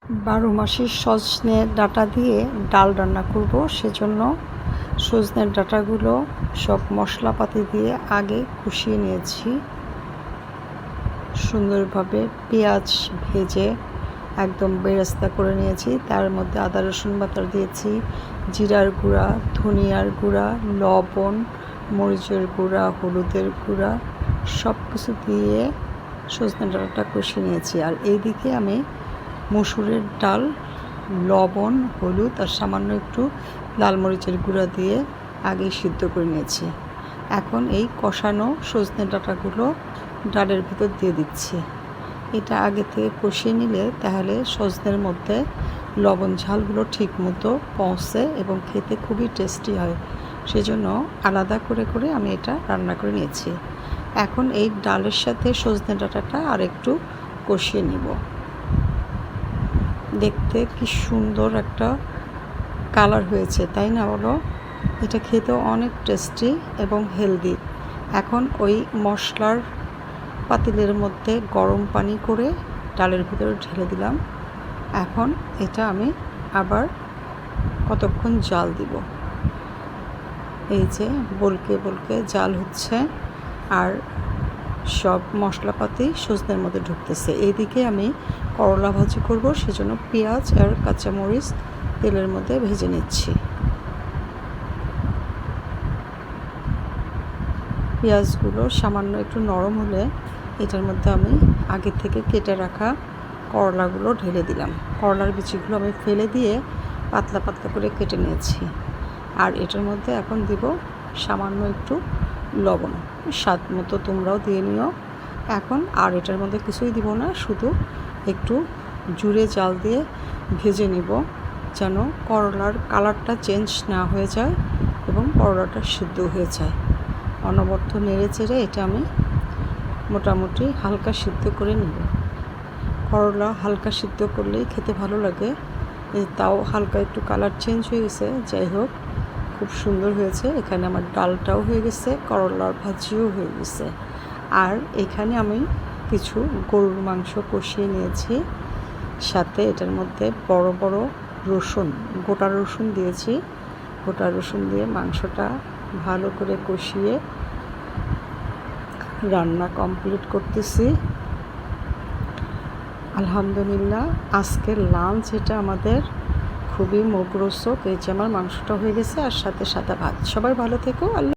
12 মাসি সজনে ডাঁটা দিয়ে ডাল রান্না করব। সেজন্য সজনের ডাঁটাগুলো সব মশলাপাতি দিয়ে আগে কষিয়ে নিয়েছি সুন্দরভাবে। পেঁয়াজ ভেজে একদম বেরেস্তা করে নিয়েছি। তার মধ্যে আদা রসুন বাটা দিয়েছি, জিরার গুঁড়া, ধনিয়ার গুঁড়া, লবণ, মরিচের গুঁড়া, হলুদের গুঁড়া সব কিছু দিয়ে সজনে ডাঁটাটা কষিয়ে নিয়েছি। আর এইদিকে আমি মসুরের ডাল, লবণ, হলুদ আর সামান্য একটু লাল মরিচের গুঁড়া দিয়ে আগেই সিদ্ধ করে নিয়েছি। এখন এই কষানো সজনে ডাঁটাগুলো ডালের ভিতর দিয়ে দিচ্ছি। এটা আগে থেকে কষিয়ে নিলে তাহলে সজনের মধ্যে লবণ ঝালগুলো ঠিক মতো পৌঁছে এবং খেতে খুবই টেস্টি হয়। সেজন্য আলাদা করে করে আমি এটা রান্না করে নিয়েছি। এখন এই ডালের সাথে সজনে ডাঁটাটা আর একটু কষিয়ে নিব। দেখতে কি সুন্দর একটা কালার হয়েছে, তাই না বলো? এটা খেতেও অনেক টেস্টি এবং হেলদি। এখন ওই মশলার পাতিলের মধ্যে গরম পানি করে ডালের ভিতরে ঢেলে দিলাম। এখন এটা আমি আবার কতক্ষণ জাল দিব। এই যে বলকে বলকে জাল হচ্ছে আর সব মশলাপাতি সজনের মধ্যে ঢুকতেছে। এইদিকে আমি করলা ভাজি করব, সেজন্য পেঁয়াজ আর কাঁচামরিচ তেলের মধ্যে ভেজে নিচ্ছি। পেঁয়াজগুলো সামান্য একটু নরম হলে এটার মধ্যে আমি আগে থেকে কেটে রাখা করলাগুলো ঢেলে দিলাম। করলার বিচিগুলো আমি ফেলে দিয়ে পাতলা পাতলা করে কেটে নিয়েছি। আর এটার মধ্যে এখন দিব সামান্য একটু লবণ, স্বাদ মতো তোমরাও দিয়ে নিও। এখন আর এটার মধ্যে কিছুই দিব না, শুধু একটু জুড়ে জাল দিয়ে ভেজে নিব যেন করলার কালারটা চেঞ্জ না হয়ে যায় এবং করলাটা সিদ্ধ হয়ে যায়। অনবরত নেড়ে চেড়ে এটা আমি মোটামুটি হালকা সিদ্ধ করে নিব। করলা হালকা সিদ্ধ করলেই খেতে ভালো লাগে। তাও হালকা একটু কালার চেঞ্জ হয়ে গেছে, যাই হোক খুব সুন্দর হয়েছে। এখানে আমার ডালটাও হয়ে গেছে, করলার ভাজিও হয়ে গেছে। আর এখানে আমি কিছু গরুর মাংস কষিয়ে নিয়েছি, সাথে এটার মধ্যে বড় বড় রসুন, গোটা রসুন দিয়েছি। গোটা রসুন দিয়ে মাংসটা ভালো করে কষিয়ে রান্না কমপ্লিট করতেছি। আলহামদুলিল্লাহ আজকের লাঞ্চ এটা আমাদের খুবই মুখরোচক। এই যে আমার মাংসটা হয়ে গেছে আর সাথে সাদা ভাত। সবাই ভালো থেকো।